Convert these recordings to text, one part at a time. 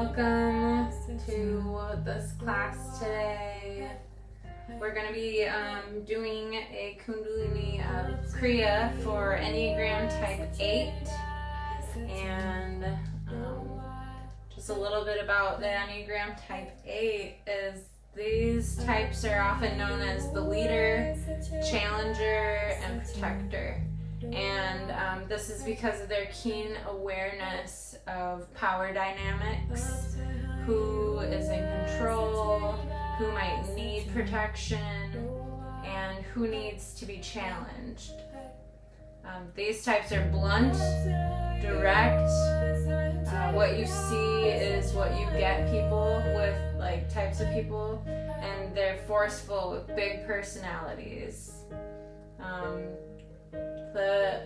welcome to this class today. We're going to be doing a Kundalini Kriya for Enneagram Type 8, and just a little bit about the Enneagram Type 8 is these types are often known as the leader, challenger, and protector. And this is because of their keen awareness of power dynamics, who is in control, who might need protection, and who needs to be challenged. These types are blunt, direct. What you see is what you get people with, like types of people, and they're forceful with big personalities. The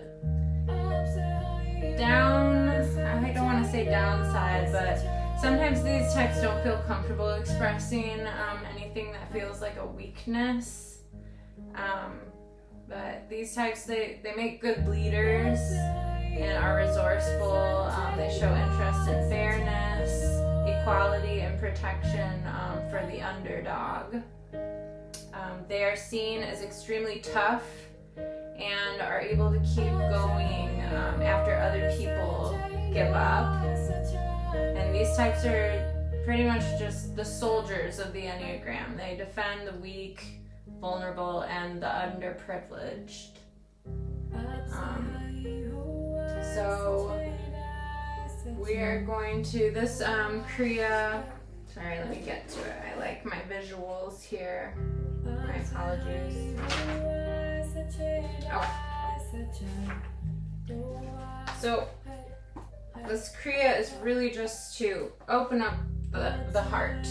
I don't want to say downside, but sometimes these types don't feel comfortable expressing anything that feels like a weakness. But these types, they make good leaders and are resourceful. They show interest in fairness, equality, and protection for the underdog. They are seen as extremely tough and are able to keep going after other people give up. And these types are pretty much just the soldiers of the Enneagram. They defend the weak, vulnerable, and the underprivileged. So we are going to this Kriya. Sorry, let me get to it. I like my visuals here. My apologies. So this Kriya is really just to open up the heart.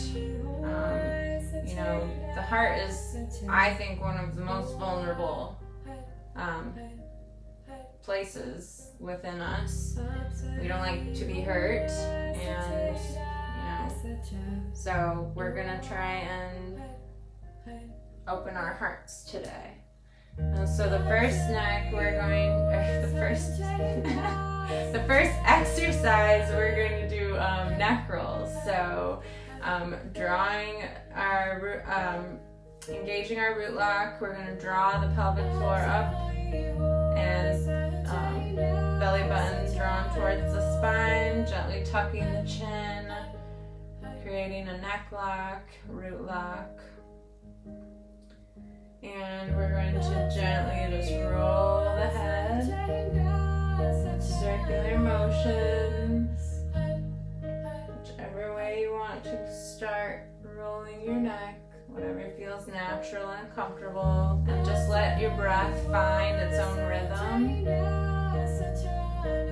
The heart is, I think, one of the most vulnerable places within us. We don't like to be hurt, and so we're gonna try and open our hearts today. So the first the first exercise we're going to do neck rolls. So drawing our engaging our root lock, we're going to draw the pelvic floor up and belly button drawn towards the spine, gently tucking the chin, creating a neck lock, root lock. And we're going to gently just roll the head, circular motions, whichever way you want to start rolling your neck, whatever feels natural and comfortable, and just let your breath find its own rhythm,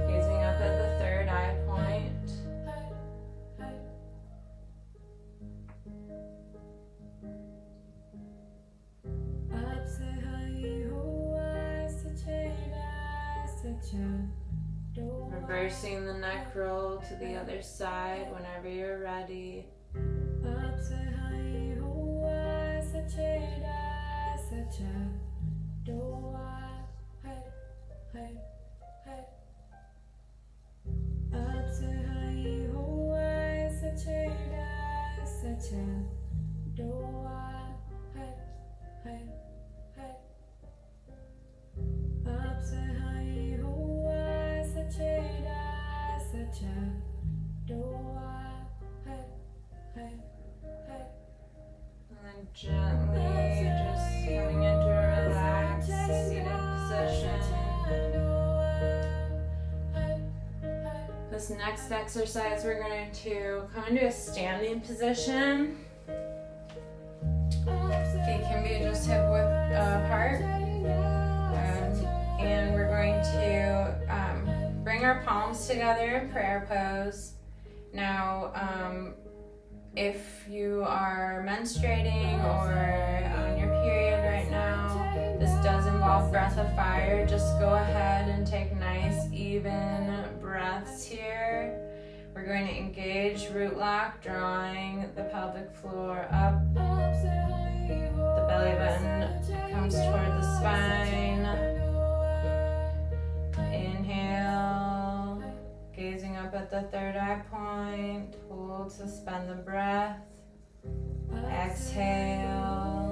gazing up at the third eye point. Reversing the neck roll to the other side whenever you're ready. And then gently just coming into a relaxed seated position. This next exercise we're going to come into a standing position. It can be just hip width apart. And we're going to bring our palms together in prayer pose. Now, if you are menstruating or on your period right now, this does involve breath of fire. Just go ahead and take nice, even breaths here. We're going to engage root lock, drawing the pelvic floor up. The belly button comes toward the spine. Inhale, gazing up at at the third eye point. Hold, suspend the breath. Exhale.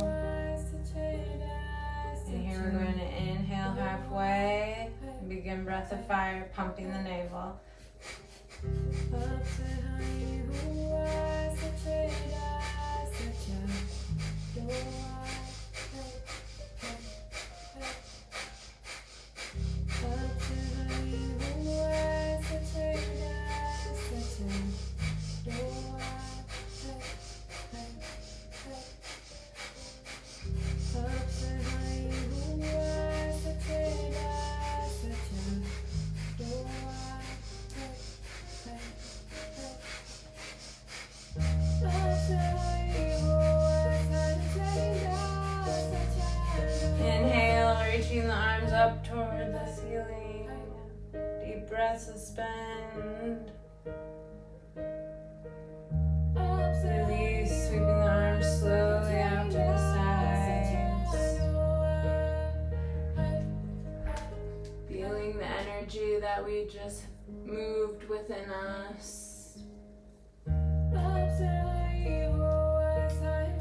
And here we're going to inhale halfway. And begin breath of fire, pumping the navel. Inhale, reaching the arms up toward the ceiling. Deep breath, suspend. Release, sweeping the arms slowly out to the sides. Feeling the energy that we just moved within us.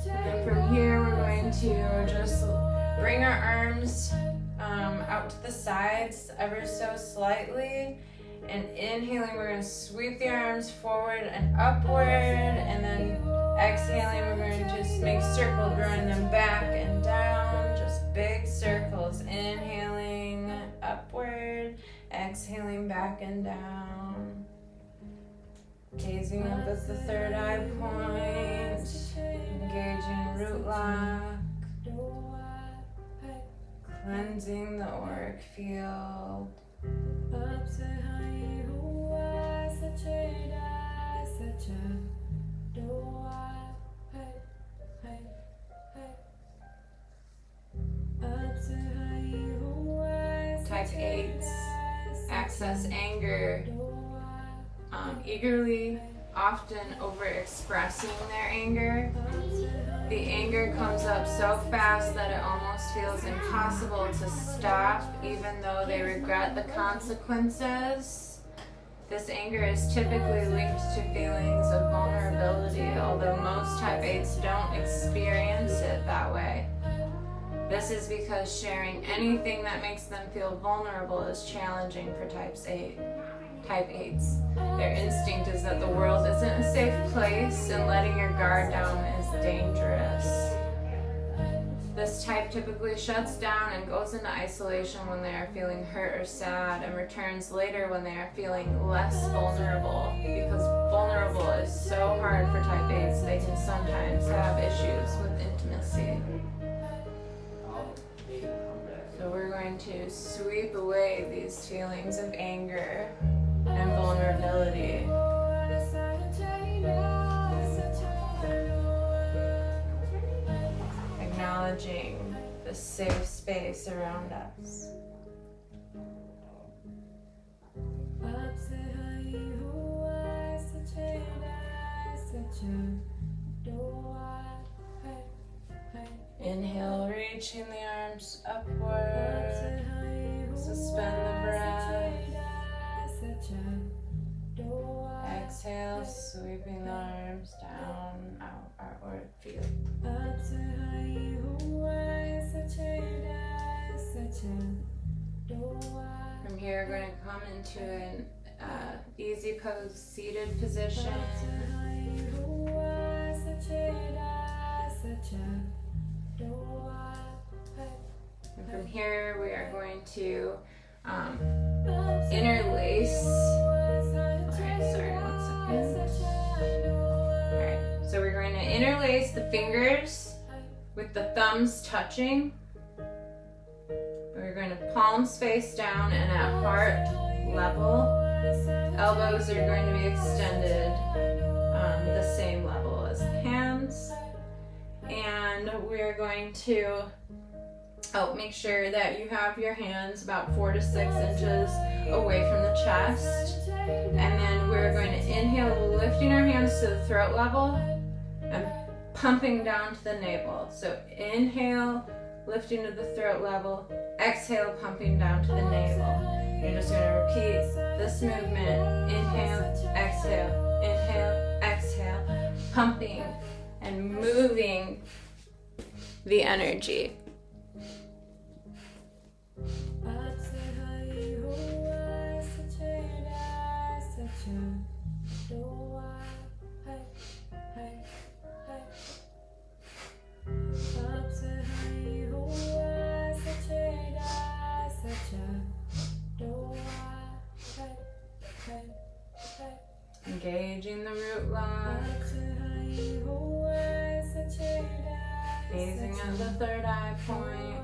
And from here, we're going to just bring our arms out to the sides ever so slightly. And inhaling, we're going to sweep the arms forward and upward. And then exhaling, we're going to just make circles, drawing them back and down. Just big circles. Inhaling upward, exhaling back and down. Gazing up at the third eye point. Engaging root lock. Cleansing the auric field. Type 8s access anger eagerly, often over-expressing their anger. The anger comes up so fast that it almost feels impossible to stop, even though they regret the consequences. This anger is typically linked to feelings of vulnerability, although most Type 8s don't experience it that way. This is because sharing anything that makes them feel vulnerable is challenging for Type 8s. Their instinct is that the world isn't a safe place, and letting your guard down is dangerous. This type typically shuts down and goes into isolation when they are feeling hurt or sad, and returns later when they are feeling less vulnerable. Because vulnerable is so hard for Type 8s, they can sometimes have issues with intimacy. So we're going to sweep away these feelings of anger and vulnerability. Acknowledging the safe space around us. Inhale, reaching the arms upward. Suspend the breath. Exhale, sweeping the arms down, out our auric field. From here, we're going to come into an easy pose, seated position. And from here, we are going to interlace. Alright, so we're going to interlace the fingers with the thumbs touching. We're going to palms face down and at heart level. Elbows are going to be extended the same level as hands. And we're going to make sure that you have your hands about 4 to 6 inches away from the chest. And then we're going to inhale, lifting our hands to the throat level and pumping down to the navel. So inhale, lifting to the throat level. Exhale, pumping down to the navel. You're just going to repeat this movement. Inhale, exhale, inhale, exhale, pumping and moving the energy. Engaging the root lock. Gazing at the third eye point.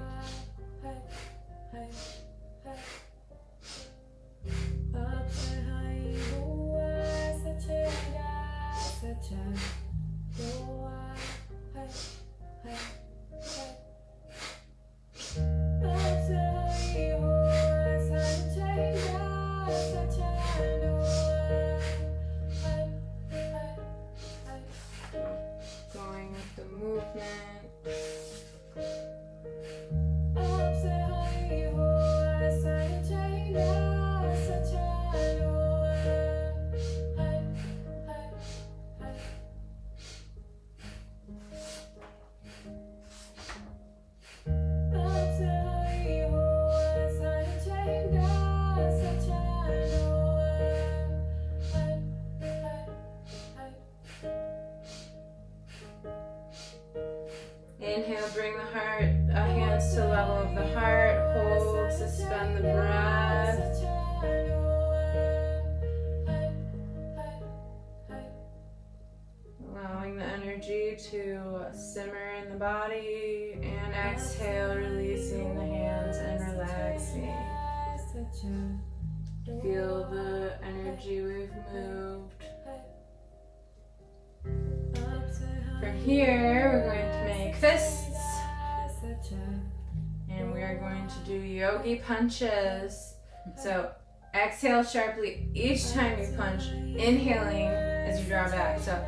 Going with the movement. Inhale, bring the heart, hands to the level of the heart. Hold, suspend the breath. Allowing the energy to simmer in the body. And exhale, releasing the hands and relaxing. Feel the energy we've moved. From here, we're going to make fists. And we are going to do yogi punches. So exhale sharply each time you punch, inhaling as you draw back. So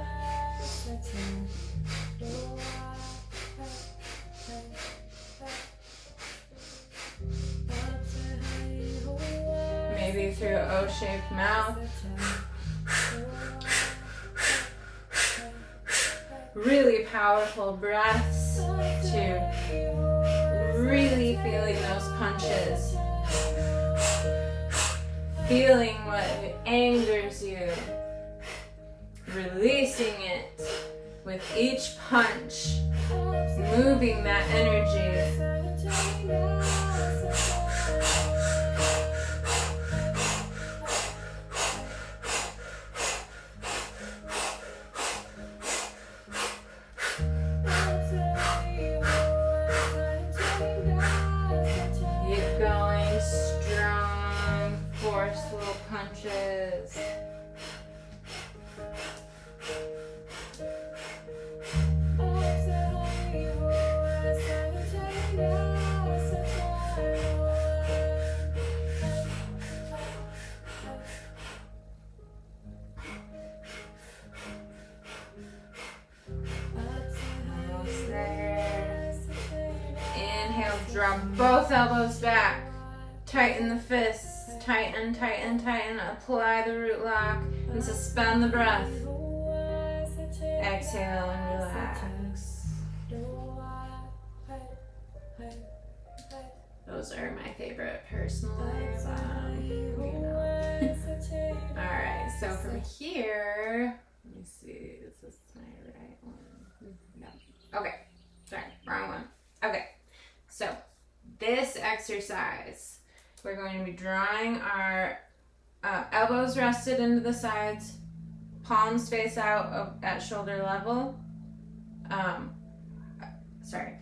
maybe through an O-shaped mouth. Really powerful breaths to really feeling those punches. Feeling what angers you. Releasing it with each punch. Moving that energy. Punches. Almost there. Inhale, draw both elbows back. Tighten the fists. Tighten, tighten, tighten. Apply the root lock and suspend the breath. Exhale and relax. Those are my favorite personally. Alright, so from here, let me see, is this my right one? No. Okay, sorry, wrong one. Okay, so this exercise, we're going to be drawing our elbows rested into the sides, palms face out at shoulder level. Sorry.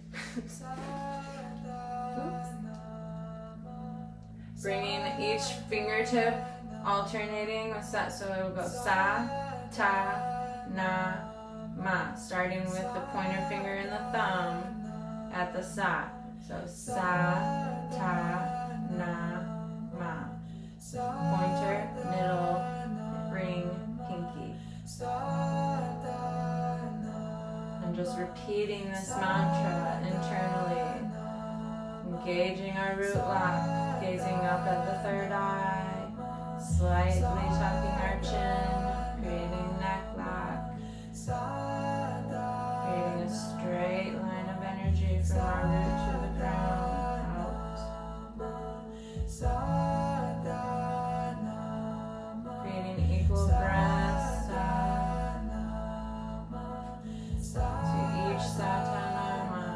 Bringing each fingertip alternating with that, so it will go sa, ta, na, ma. Starting with the pointer finger and the thumb at the sa. So sa, ta, na, ma. Pointer, middle, ring, pinky. And just repeating this mantra internally. Engaging our root lock, gazing up at the third eye, slightly tucking our chin, creating neck lock, creating a straight line of energy from our root to the crown, out. Creating equal breaths to each Satanama.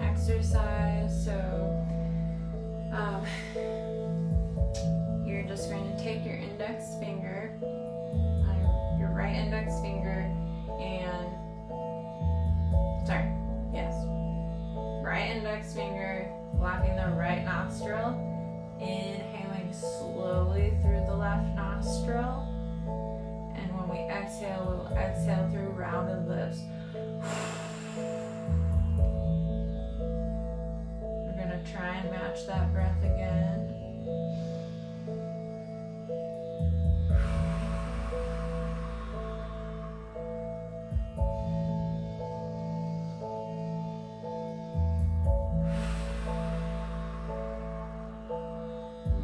Exercise. So you're just going to take your index finger, your right index finger, and right index finger blocking the right nostril, inhaling slowly through the left nostril, and when we exhale, we'll exhale through rounded lips. Try and match that breath again.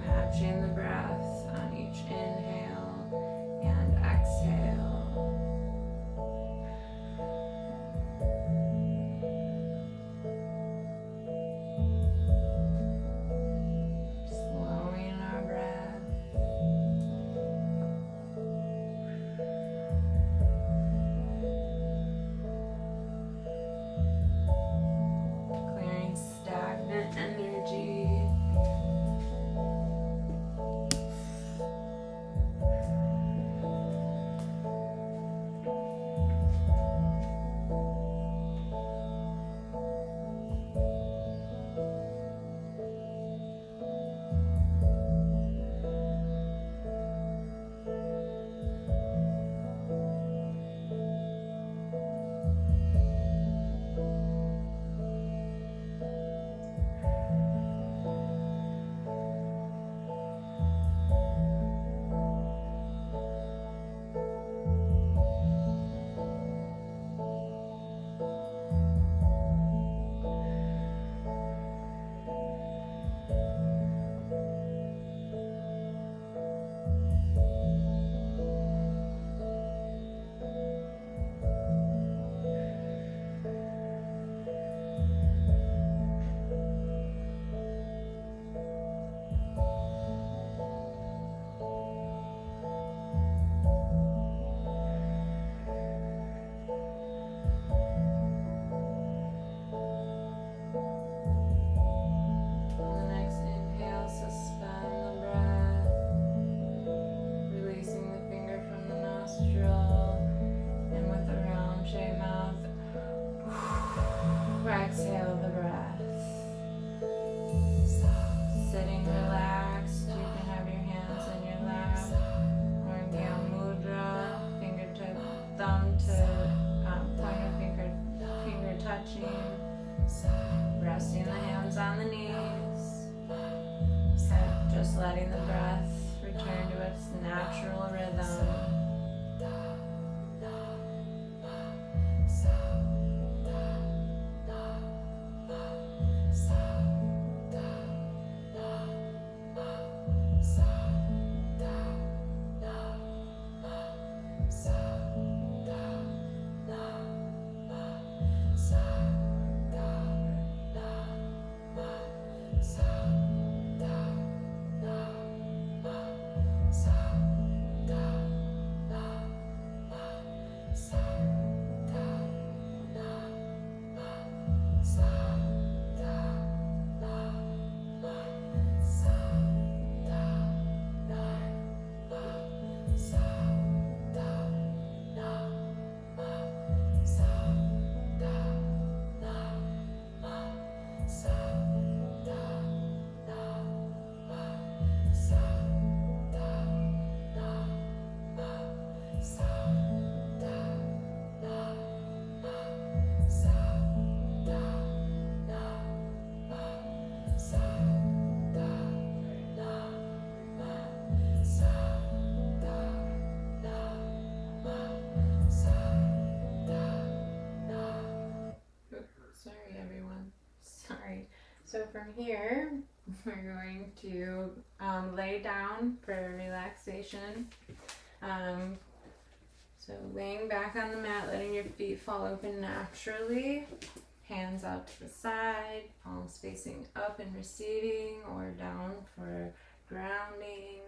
Matching the breath on each inhale and exhale. resting the hands on the knees. Just letting the breath return to its natural rhythm. So from here, we're going to lay down for relaxation. So laying back on the mat, letting your feet fall open naturally. Hands out to the side, palms facing up and receiving, or down for grounding.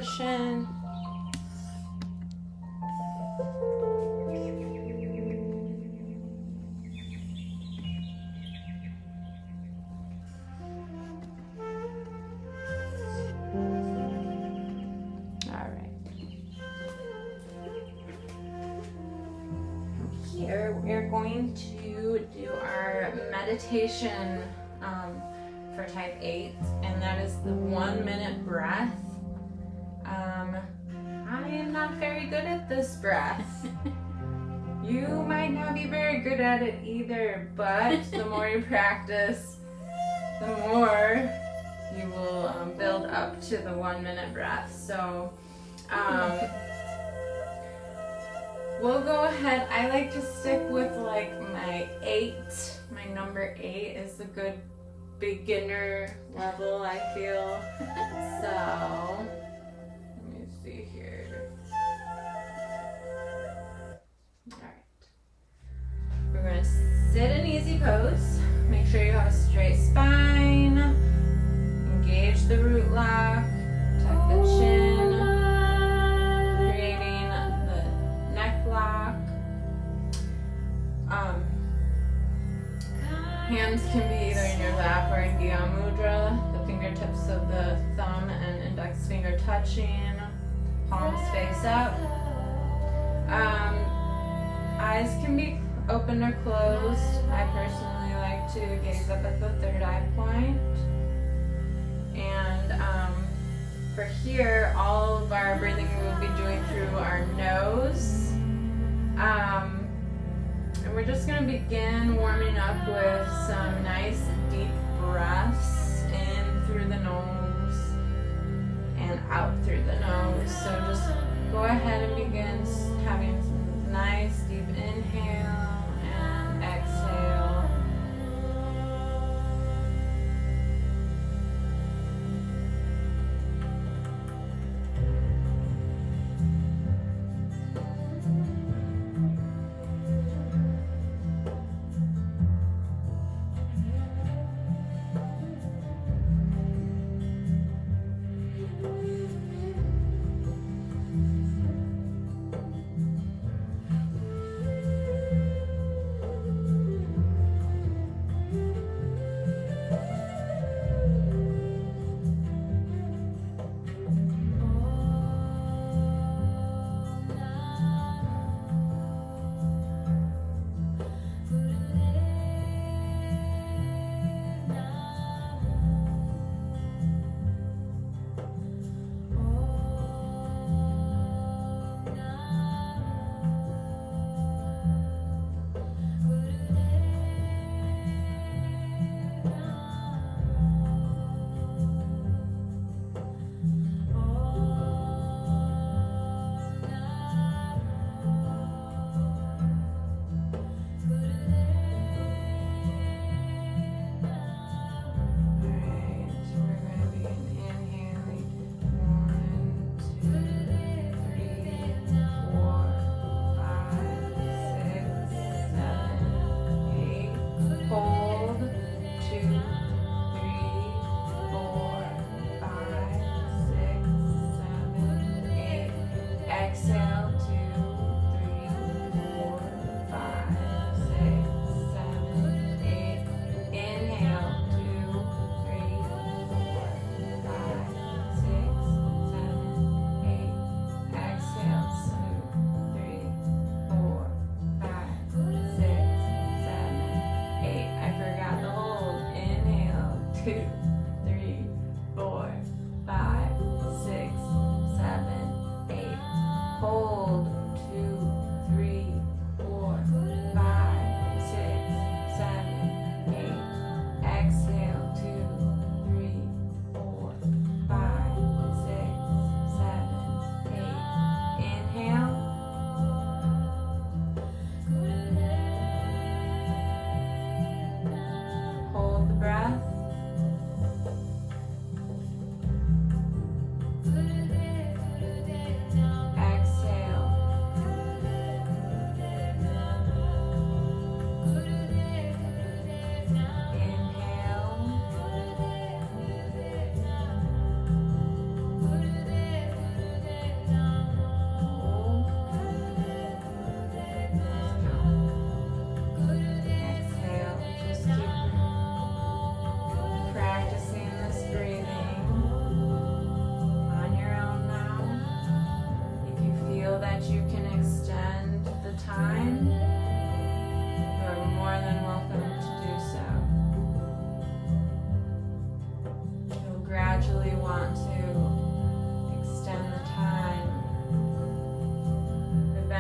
position. Here we're going to do our meditation for type 8, and that is the 1 minute breath. I am not very good at this breath. You might not be very good at it either, but the more you practice, the more you will build up to the 1 minute breath. So we'll go ahead. I like to stick with like my 8. My number 8 is a good beginner level, I feel. So let me see here. Alright. We're going to sit in easy pose. Make sure you have a straight spine. Engage the root lock. Tuck the chin. Creating the neck lock. Hands can be either in your lap or in Gyan Mudra. The fingertips of the thumb and index finger touching. Palms face up. Eyes can be open or closed. I personally like to gaze up at the third eye point. And for here, all of our breathing we will be doing through our nose. And we're just going to begin warming up with some nice deep breaths in through the nose and out through the nose. So just go ahead and begin having some nice deep inhale and exhale.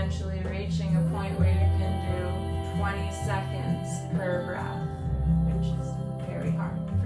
eventually reaching a point where you can do 20 seconds per breath, which is very hard for me.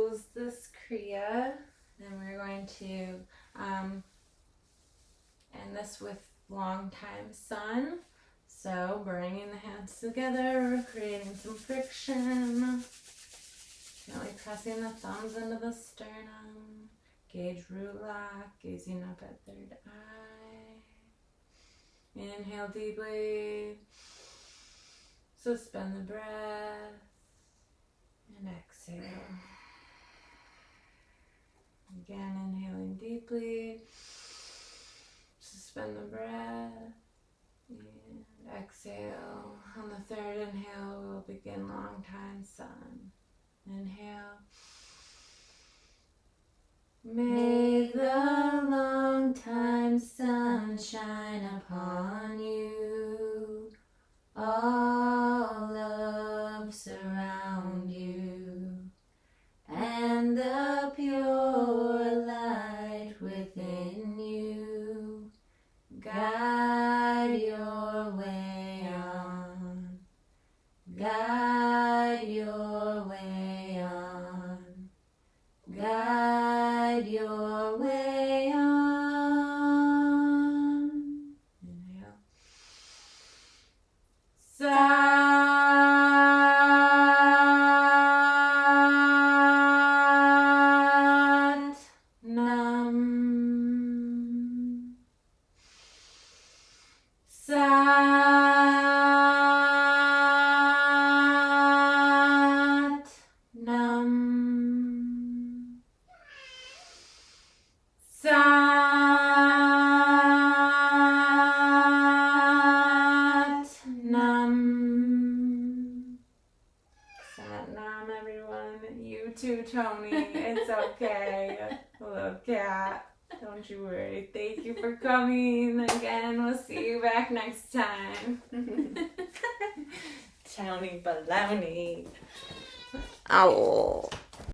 close this Kriya, and we're going to end this with long time sun. So bringing the hands together, creating some friction. Gently pressing the thumbs into the sternum. Gauge root lock, gazing up at third eye. Inhale deeply. Suspend the breath. And exhale. Again, inhaling deeply. Suspend the breath. And exhale. On the third inhale, we'll begin long time sun. Inhale. May the long time sun shine upon you. All love surround you. And the pure light within you guide your way on. Guide your way on. Guide your way on. Inhale. Sat Nam. Sat Nam. Sat Nam. Sat Nam, everyone. You too, Tony. It's okay. Little cat. Don't you worry. Thank you for coming again. We'll see you back next time. Tony baloney. Ow.